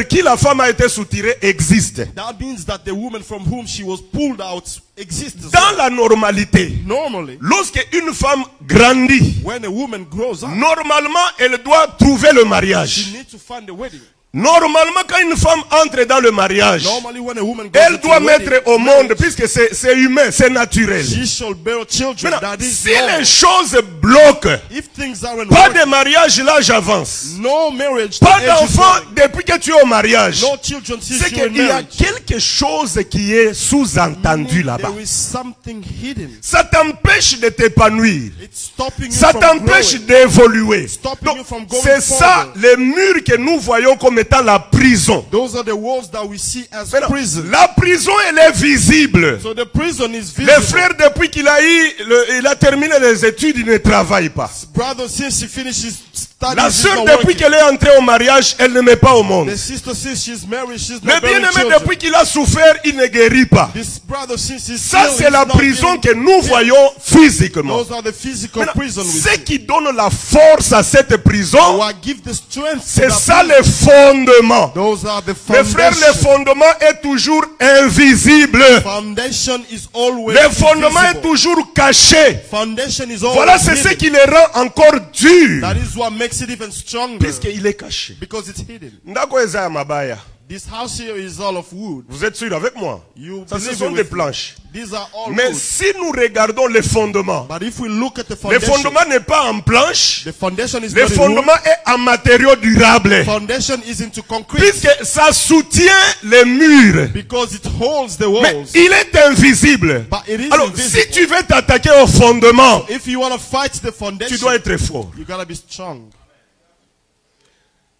qui la femme a été soutirée existe. That means that the woman from whom she was pulled out exists. Dans la normalité, Normally, lorsque une femme grandit, when a woman grows up, normalement elle doit trouver le she mariage. needs to find a wedding. Normalement, quand une femme entre dans le mariage, Normally, when a woman goes elle into doit a wedding, mettre au monde, puisque c'est humain, c'est naturel. she shall bear children. Maintenant, That is si normal. les choses bloquent, If things aren't pas working, de mariage, là j'avance. no marriage, Pas the age is d'enfant going. depuis que tu es au mariage. No children since C'est you're in qu'il y a marriage. quelque chose qui est sous-entendu là-bas. There is something hidden. Ça t'empêche de t'épanouir. It's stopping you Ça from t'empêche growing. d'évoluer. Stopping Donc, you from going c'est ça forward. les murs que nous voyons comme étant la prison. Those are the walls that we see as Maintenant, prison. la prison, elle est visible. So the prison is Le visible. frère, depuis qu'il a il a terminé les études, il ne travaille pas. Brother, since she finishes studying, La she's sœur, not depuis working. qu'elle est entrée au mariage, elle ne met pas au monde. The sister, since she's married, she's Le not bearing bien-aimé, children. depuis qu'il a souffert, il ne guérit pas. This brother, since he's Ça, still, c'est he's la not prison being- que nous voyons physiquement. Those are the physical Maintenant, prison we ce see. qui donne la force à cette prison, What give the strength to c'est that ça prison. le fondement. Those are the Mes frères, le foundation. fondement est toujours invisible. Foundation is always Le fondement est invisible. toujours caché. Foundation is always Voilà, c'est ce hidden. qui le rend encore dur. That is what makes it even stronger. Puisqu'il est caché. Because it's hidden. Ndako eza ya mabaya. This house here is all of wood. Vous êtes sûr avec moi? You Ça, ce believe sont it des with me. planches. These are all Mais wood. si nous regardons les fondements, But if we look at the le foundation, fondement n'est pas en planche, the foundation is le not in wood. fondement est en matériaux durables. Foundation is into concrete Puisque ça soutient les murs. because it holds the Mais walls. il est invisible. But it is Alors, invisible. si tu veux t'attaquer au fondement, If you want to fight the tu foundation, dois être fort. you gotta be strong.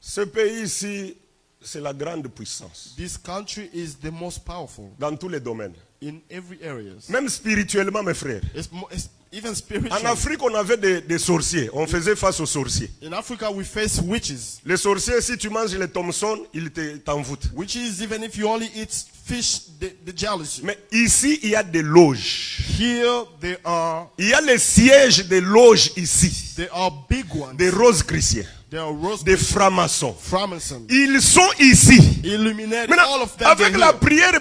Ce pays ici, c'est la grande puissance. This country is the most powerful Dans tous les domaines. in every area. Même spirituellement, mes frères. It's even En spiritual. Afrique, on avait des sorciers. On faisait face aux sorciers. In Africa, we face witches. Les sorciers, si tu manges les Thompson, ils t'envoûtent. Witches, even if you only eat fish, the jealousy. Mais ici, il y a des loges. Here, there are Il y a les sièges des loges ici. big ones. Des roses chrétiens. There are rose Des francs-maçons. Framason. Ils sont ici. Illuminate all Maintenant, of them. avec they're la here. prière,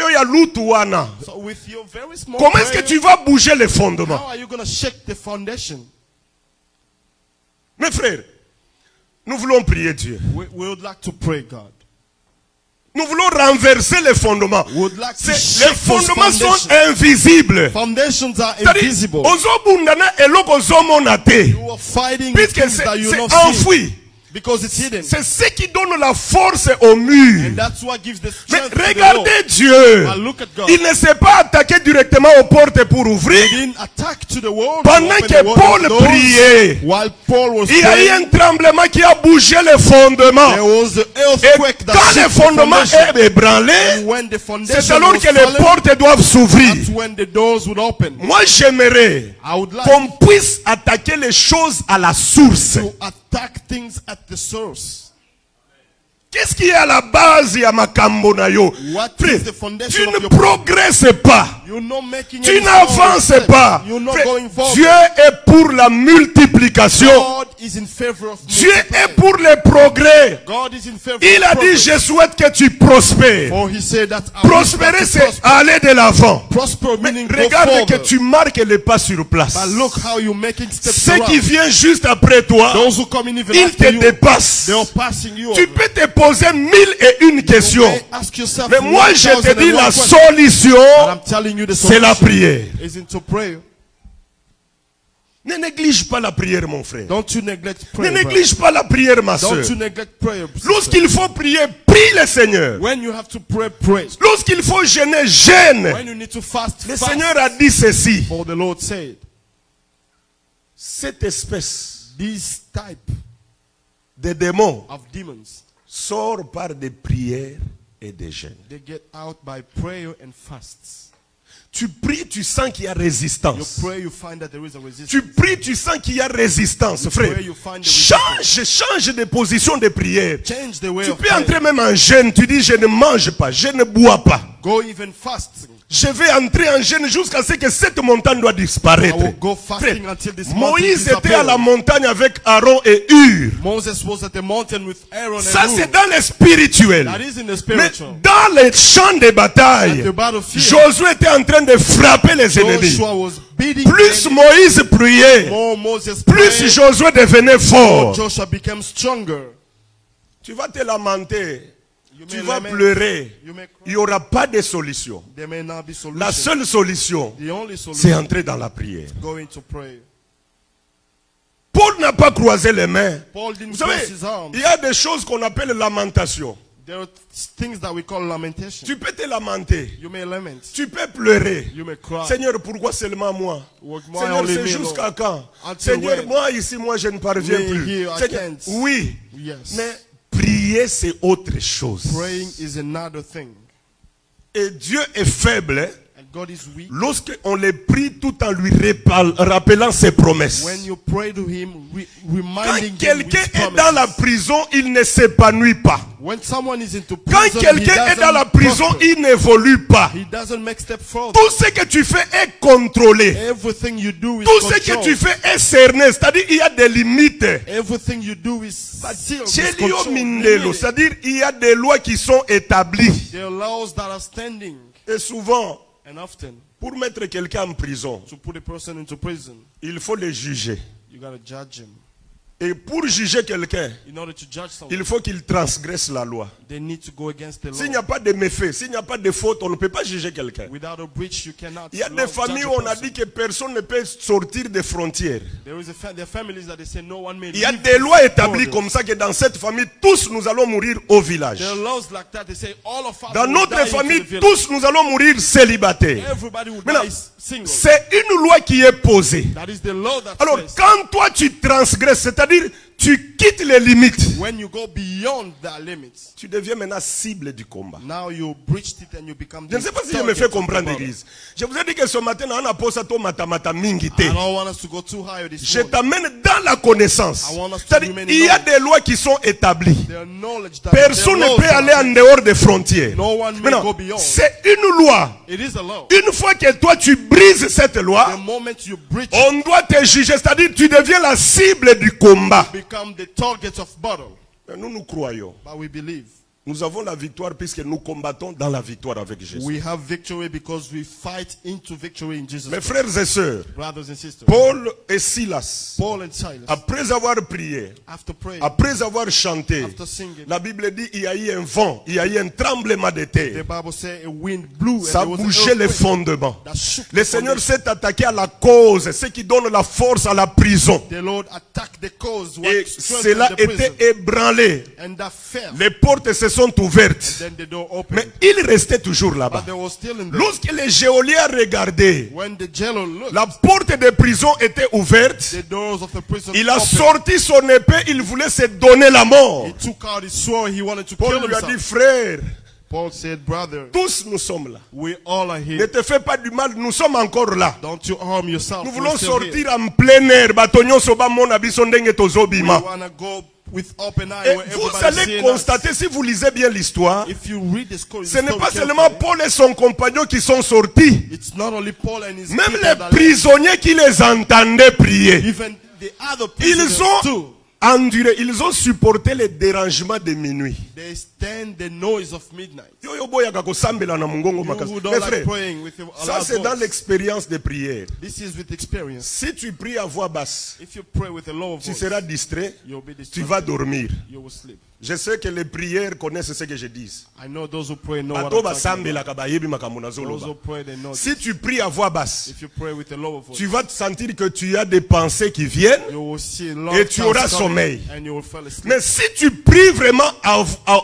il y a l'outouana. So with your very small Comment est-ce que prayer, tu vas bouger les fondements? how are you going to shake the foundation? Mes frères, nous voulons prier Dieu. We would like to pray, God. Nous voulons renverser les fondements. We would like to Les shake those fondements sont foundations. invisibles. Foundations are C'est-à-dire, invisible. ozobundana eloko ozomona te. You are fighting with Puisque things that you c'est not see enfoui. because it's hidden. C'est ce qui donne la force au mur. And that's what gives the Mais strength to the Lord. regardez Dieu. But look at God. Il ne s'est pas attaqué directement aux portes pour He ouvrir. didn't attack to the wall. Pendant que Paul priait, While Paul was il y a eu praying, un tremblement qui a bougé les fondements. there was an Et earthquake that quand shook le the fondement foundation. est ébranlé, And when the c'est foundation alors was que les fallen, portes doivent s'ouvrir. that's when the doors would open. Moi, j'aimerais I would like qu'on puisse attaquer les choses à la source. to attack things at the source. Qu'est-ce qui est à la base ya makambo na yo? What Frère, is the foundation tu of ne your progresses pas. You're not making Tu any n'avances forward pas. step. You're not Frère, going forward. Dieu est pour la multiplication. God is in favor of Dieu multiplying. est pour le progrès. God is in favor Il of a dit, progress. je souhaite que tu prospères. For he said that I wish Prospérer, that you c'est prosper. aller de l'avant. Prosper meaning go Regarde que forward. tu marques les pas sur place. But look how you're making steps Ceux qui around. viennent juste après toi, Those who come in even ils after te you, dépassent. they are passing you Tu over. peux te poser 1001 questions. You may ask yourself Mais moi, je te dis, 1001 la questions. solution, But I'm telling you the c'est la solution prière. is into prayer. Ne néglige pas la prière, mon frère. Don't you neglect Ne prayer. brother. néglige pas la prière, ma soeur. Don't you neglect prayer. sister. Lorsqu'il faut prier, prie le Seigneur. When you have to pray, pray. Lorsqu'il faut jeûner, jeûne. When you need to fast, Le fast. Seigneur a dit ceci. For the Lord said, Cette espèce this type de démons of demons, sort par des prières et des jeûnes. they get out by prayer and fasts. Tu pries, tu sens qu'il y a You résistance. pray, you find that there is a resistance. Tu pries, tu sens qu'il y a résistance, frère. pray, you find the Change de position de prière. Change the way Tu of peux prayer. entrer même en jeûne. Tu dis, je ne mange pas, je ne bois pas. Go even fasting. Je vais entrer en jeûne jusqu'à ce que cette montagne doit disparaître. I will go fasting Frère, until this mountain Moïse était à disappears. la montagne avec Aaron et Hur. Moses was at the mountain with Aaron Ça and c'est Hur. dans le spirituel. That is in the Mais spiritual. dans les champs de bataille, At the battlefield, Josué était en train de frapper les ennemis. Joshua was beating Plus the Moïse priait, more Moses plus prayed, Josué devenait more fort. Joshua became stronger. Tu vas te lamenter, You tu may vas lament, pleurer. you may cry. Il n'y aura pas de solution. There may not be solution. La seule solution, The only c'est solution entrer dans la prière. is going to pray. Paul n'a pas croisé les mains. Paul didn't Vous savez, cross his arms. il y a des choses qu'on appelle lamentation. There are things that we call lamentation. Tu peux te lamenter. You may lament. Tu peux pleurer. You may cry. Seigneur, pourquoi seulement moi? Why Seigneur, only c'est me, jusqu'à Lord? quand? Until Seigneur, when? moi ici, moi je ne parviens Me plus. here, I Seigneur, can't. oui, Yes. mais prier c'est autre chose. Praying is another thing. Et Dieu est faible hein, And God is weak. lorsqu'on les prie tout en lui rappelant ses promesses. When you pray to Him, Quand reminding Him quelqu'un His est dans la promises. prison, il ne s'épanouit pas. When someone is into Quand prison, quelqu'un est dans la prison, il n'évolue pas. He doesn't make step forward. Tout ce que tu fais est contrôlé. Everything you do is Tout ce que tu controlled. fais est cerné. C'est-à-dire il y a des limites. Everything you do is sealed, is Chelio controlled, Mindelo, limited. c'est-à-dire il y a des lois qui sont établies. There are laws that are standing, Et souvent, and often, pour mettre quelqu'un en prison, to put a person into prison, il faut le juger. you gotta judge him. Et pour juger quelqu'un, In order to judge someone, il faut qu'il transgresse la loi. they need to go against the S'il n'y law. a pas de méfait, s'il n'y a pas de faute, on ne peut pas juger quelqu'un. Without a breach, you cannot. Il y a law des judge familles a où on a person. dit que personne ne peut sortir des frontières. There are families that they say no one may Il y a leave des lois établies borders. comme ça que dans cette famille, tous nous allons mourir au village. There are laws like that. They say all of us Dans will notre die into famille, the village. tous nous allons mourir célibataires. Everybody will Maintenant, die single. c'est une loi qui est posée. That is the law that Alors, says quand toi tu transgresses, c'est-à-dire tu quittes les limites, when you go beyond the limits, tu deviens maintenant cible du combat. now you breached it and you become Je ne sais pas si je me fais comprendre, l'église. Je vous ai dit que ce matin, on a posé to matamata mingite. I don't want us to go too high this Je morning. t'amène dans la connaissance. I want us to C'est-à-dire, remain in il y a knowledge. des lois qui sont établies. There are knowledge that Personne there are ne peut laws aller that- en dehors des frontières. No one may Maintenant, go beyond. c'est une loi. It is a law. Une fois que toi tu brises cette The loi, moment you breach it, on doit te juger. C'est-à-dire, tu deviens la cible du combat. become the target of battle. Nous, nous croyons. But we believe Nous avons la victoire puisque nous combattons dans la victoire avec Jésus. we have victory because we fight into victory in Jesus Mes Christ. frères et sœurs, Brothers and sisters, Paul et Silas, Paul and Silas, après avoir prié, after praying, après avoir chanté, after singing, la Bible dit il y a eu un vent, il y a eu un tremblement de the terre. Bible says a wind blew Ça a and there was bougé an les earthquake fondements. that shook Le the Seigneur foundation. s'est attaqué à la cause, ce qui donne la force à la prison. The Lord attacked the cause, Et what strengthened cela the prison, était ébranlé. and that fell. Les portes se sont ouvertes. Then the door opened. Mais il restait toujours là-bas. But they were still in there. Lorsque les géoliens regardaient, When the jailer looked, la porte de prison était ouverte. the doors of the prison Il a opened. sorti son épée, il voulait se donner la mort. He took out his sword. He wanted to Paul kill lui a dit, himself. frère, Paul said, brother, tous nous sommes là. we all are Ne here. te fais pas du mal, nous sommes encore là. Don't you harm yourself. Nous We're voulons still sortir here. en plein air. Batonyo soba mona biso ndenge We tozobima. want to go with open eye Et where vous everybody's allez seeing us. constater, si vous lisez bien l'histoire, If you read the story, ce n'est pas seulement Paul et son compagnon qui sont sortis. it's not only Paul and his Même people les that prisonniers qui les entendaient prier. even the other Ils prisoners ont too. enduré, ils ont supporté les dérangements de minuit. They stand the noise of midnight. Yo yo boyaka kosambela na mongongo You makasi. who don't Mes like frères, praying with your ça loud c'est dans voice. l'expérience de prière. This is with experience. Si tu pries à voix basse, If you pray with a low tu voice, seras distrait, you'll be tu distracted. vas dormir. You will sleep. Je sais que les prières connaissent ce que je dis. I know those who pray know what Bato I'm talking about. basambelaka bayebi makambo Those who nazoloba. pray, they know. Si tu pries à voix basse, If you pray with a lower voice, tu vas te sentir que tu as des pensées qui viennent. you will see a lot Et of tu thoughts auras coming, sommeil. and you will fall asleep. Mais si tu pries vraiment à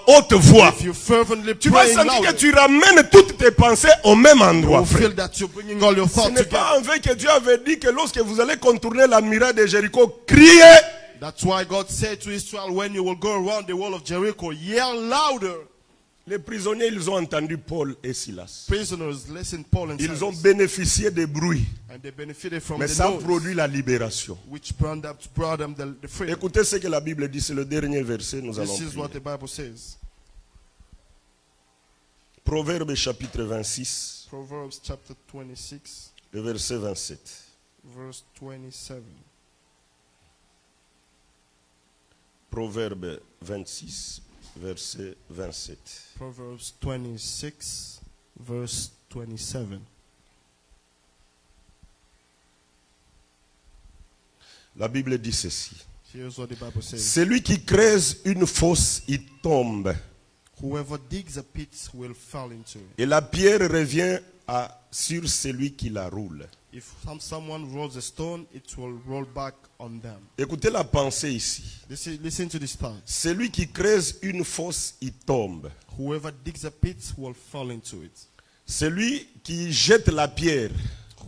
haute voix, If you fervently tu vas pray sentir loudly, que tu ramènes toutes tes pensées au même you endroit, will frère. feel that you're bringing all your Ce thoughts n'est together. pas en vain que Dieu avait dit que lorsque vous allez contourner la muraille de Jéricho, criez. That's why God said to Israel, when you will go around the wall of Jericho, yell louder. Les prisonniers, ils ont entendu Paul et Silas. Prisoners, listen, Paul and Ils ont Silas, bénéficié des bruits, and they benefited from mais the ça a noise, produit la libération. which brought them the freedom. Écoutez ce que la Bible dit, c'est le dernier verset, nous allons This is prier. what the Bible says. Proverbe chapitre 26, Proverbs chapter 26, le verset 27. verse 27. Proverbe 26, verset 27. Proverbs 26, verse 27. La Bible dit ceci. Here's what the Bible says. Celui qui creuse une fosse, il tombe. Whoever digs a pit will fall into it. Et la pierre revient sur celui qui la roule. If someone rolls a stone, it will roll back on them. Écoutez la pensée ici. Listen to this thought. Celui qui creuse une fosse, il tombe. Whoever digs a pit will fall into it. Celui qui jette la pierre,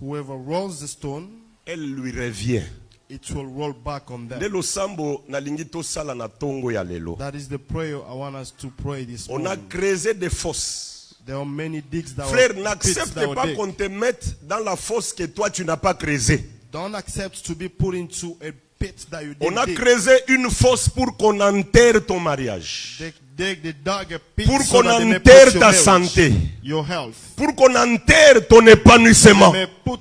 Whoever rolls the stone, elle lui revient. it will roll back on them. Lelo sambo nalingi tosala na tongo ya lelo. That is the prayer I want us to pray this On a morning. creusé des fosses. There are many digs that Frère, were pits n'accepte that were pas dig. qu'on te mette dans la fosse que toi tu n'as pas creusée. Don't accept to be put into a pit that you On a didn't dig. creusé une fosse pour qu'on enterre ton mariage. They dug a pit Pour so qu'on that they may enterre put your ta marriage, santé. your health. Pour qu'on enterre ton épanouissement. They may put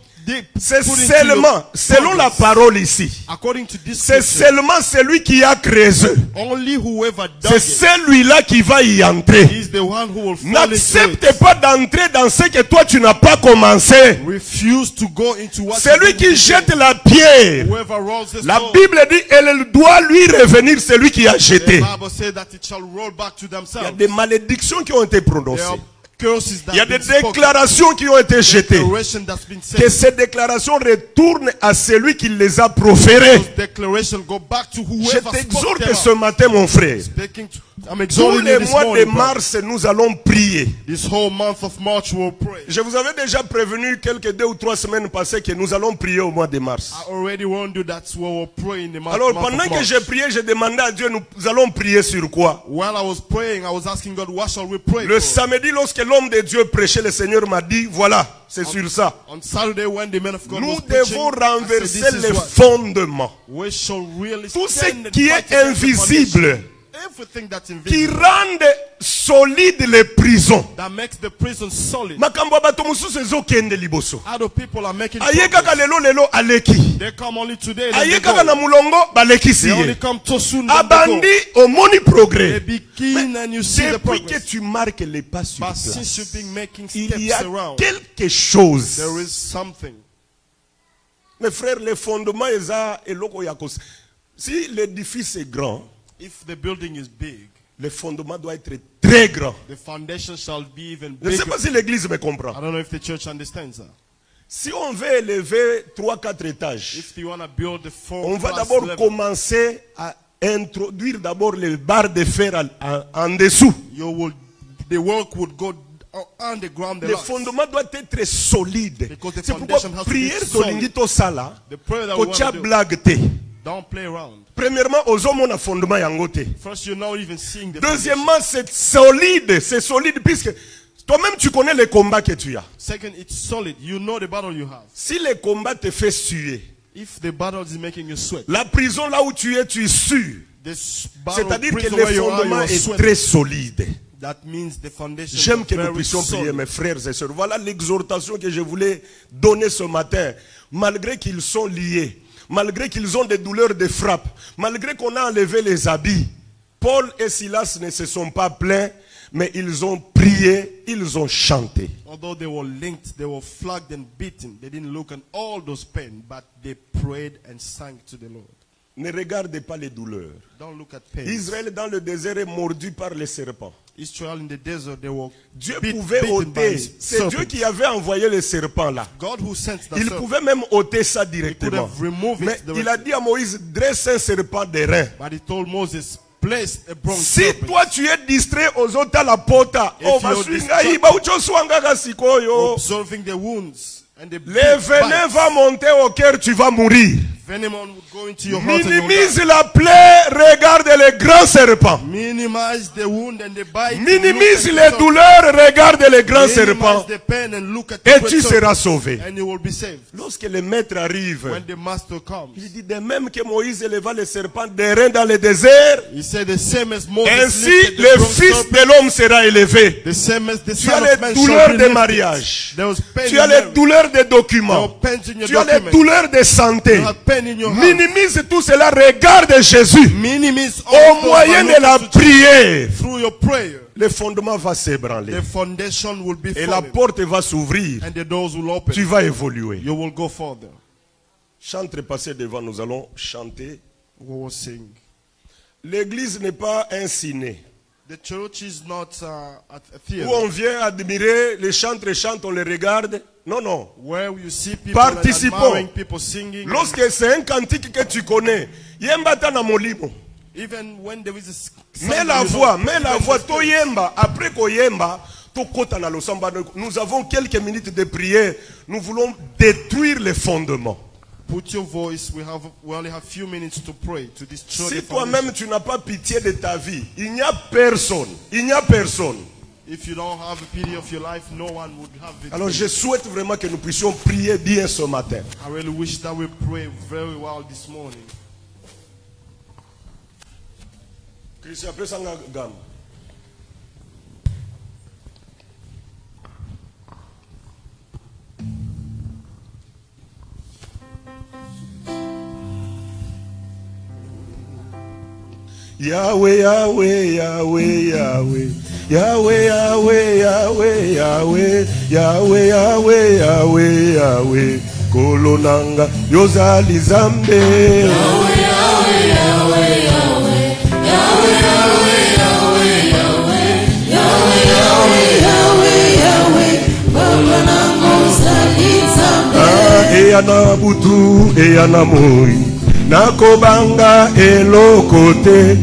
C'est put into seulement, your selon la progress. parole ici, According to this c'est scripture, seulement celui qui a creusé. only whoever C'est dug it celui-là qui va y entrer. is the one who will fall into N'accepte it. pas d'entrer dans ce que toi tu n'as pas commencé. Refuse to go into what Celui you qui didn't jette do. la pierre, Whoever rolls the la stone, Bible dit, elle doit lui revenir celui qui a the jeté. Bible says that it shall roll back to Il y a themselves. des malédictions qui ont été There prononcées. are curses that Il y a have des been spoken. déclarations qui ont été jetées. Declaration that's been Que said. ces déclarations retournent à celui qui les a proférées. Those declaration go back to Je whoever spoke t'exhorte them ce out. matin, mon frère. Speaking to, I'm Tous exhorting les you this mois de morning, brother. mars, nous allons prier. This whole month of March we'll pray. Je vous avais déjà prévenu quelques 2 ou 3 semaines passées que nous allons prier au mois de mars. I already warned you that's what we'll pray in the month, Alors month pendant of que March. j'ai prié, j'ai demandé à Dieu, nous allons prier sur quoi? While I was praying, I was asking God, what shall we pray Le for? samedi, lorsque l'homme de Dieu prêchait, le Seigneur m'a dit, voilà, c'est sur ça. On Saturday when the man of God Nous was preaching, devons I said, renverser this is les what fondements. we shall really Tout ce stand and qui fight est against the invisible, foundation. Everything that's qui invisible, rendent solides les prisons. that makes the prison solid. Makambo ya bato mosusu ezokende liboso. Other people are making Aye progress. kaka lelo aleki. They come only today, then Aye they kaka na go. mulongo balekisi They only ye. come too soon, then they Abandi go. omoni They progrès. begin and you see the Depuis que progress. tu marques les pas sur But since you've place, been making il y steps a around, quelque chose. there is something. Mes frères, les fondements eza eloko ya kos. Si l'édifice est grand, If the building is big, le fondement doit être très grand. the foundation shall be even Je ne sais bigger. pas si l'église me comprend. I don't know if the church understands that. Si on veut élever 3-4 étages, If you want to build the on va four-class d'abord level, commencer à introduire d'abord les barres de fer en dessous. the work would go underground. The Le locks. fondement doit être solide. Because the C'est pourquoi foundation has to be prière solid. tolingi tosala, The prayer that we kocha want to do, blague te. don't play around. Premièrement, ozomona fondement yango te. First, you're not even seeing the Deuxièmement, c'est solide puisque toi-même tu connais les combats que tu as. foundation. Second, it's solid. You know the battle you have. Si les combats te fait suer, If the battle is making you sweat, la prison là où tu es, tu sues. this battle C'est-à-dire que prison le where you are, fondement you are est sweating. très solide. That means the foundation J'aime is que nous very puissions prier, solid. mes frères et sœurs. Voilà l'exhortation que je voulais donner ce matin. Malgré qu'ils sont liés, malgré qu'ils ont des douleurs de frappe, malgré qu'on a enlevé les habits, Paul et Silas ne se sont pas plaints, mais ils ont prié, ils ont chanté. Although they were linked, they were flogged and beaten. They didn't look at all those pain, but they prayed and sang to the Lord. Ne regardez pas les douleurs. Don't look at pain. Israël dans le désert est mordu par les serpents. Israel in the desert, they were Dieu beaten pouvait by ôter. C'est serpents. Dieu qui avait envoyé les serpents là. God who sent the Il serpent, pouvait même ôter ça he could directement. have removed Mais it il a directly. dit à Moïse, dresse un serpent d'airain. But he told Moses, place a bronze Si serpent. toi tu es distrait aux autres à la pota, If oh you're baswingai bauchoswanga sikoyo. Observing the wounds and the Le venin va monter au cœur, tu vas mourir. If anyone would go into your heart and Minimise la plaie, regarde les grands serpents. minimize the wound and the bite. Minimise les douleurs, regarde les grands serpents. Minimize the pain and look at Et the tu serpent, seras sauvé. and you will be saved. Lorsque le maître arrive, When the master comes, il dit de même que Moïse éleva les serpents d'airain dans le désert, he said the same as Moses ainsi lifted the le bronze Fils serpent, de l'homme sera élevé. the same as the Tu Son as of les Man douleurs shall be de lifted. mariage. There was pain Tu as in les marriage. douleurs de There documents. was pain in your Tu as les documents. douleurs de santé. You have pain in your heart. Minimise tout cela, regarde Jésus. Minimize Au all moyen those de la by looking to prière, Jesus. Through your prayer, le fondement va s'ébranler. the foundation will be Et la fallen, porte va s'ouvrir. and the doors will open. Tu vas évoluer. You will go further. Chantre passé devant, nous allons chanter. We will sing. L'église n'est pas un ciné The church is not a où theater on vient admirer les chantres chantent, on les regarde. Non, non. where you see people Participons. admiring people singing. Lorsque c'est un cantique que tu connais, yemba na molimo. Even when there is a song Mets that la you know, voix, mets la even voix. the To spirit. yemba, après qu'on yemba, to kota na losamba. Nous avons quelques minutes de prière. Nous voulons détruire les fondements. Put your voice. We only have few minutes to pray to destroy Si the foundation. toi-même tu n'as pas pitié de ta vie, il n'y a personne. Il n'y a personne. If you don't have a pity of your life, no one would have it. Alors je souhaite vraiment que nous puissions prier bien ce matin. I really wish that we pray very well this morning. Christian, après ça, gamme. Yahweh, Yahweh, Yahweh, Yahweh. Yahweh, Yahweh, Yahweh, Yahweh. Yahweh, Yahweh, Yahweh, Yahweh. Kolonanga, Yozali Zambe. Yahweh, Yahweh, Yahweh, Yahweh. Yahweh, Yahweh, Yahweh, Yahweh. Yahweh, Yahweh, Yahweh, Yahweh. Baba nangu zali Zambe. Eyana butu, eyana moi. Nakobanga elokote.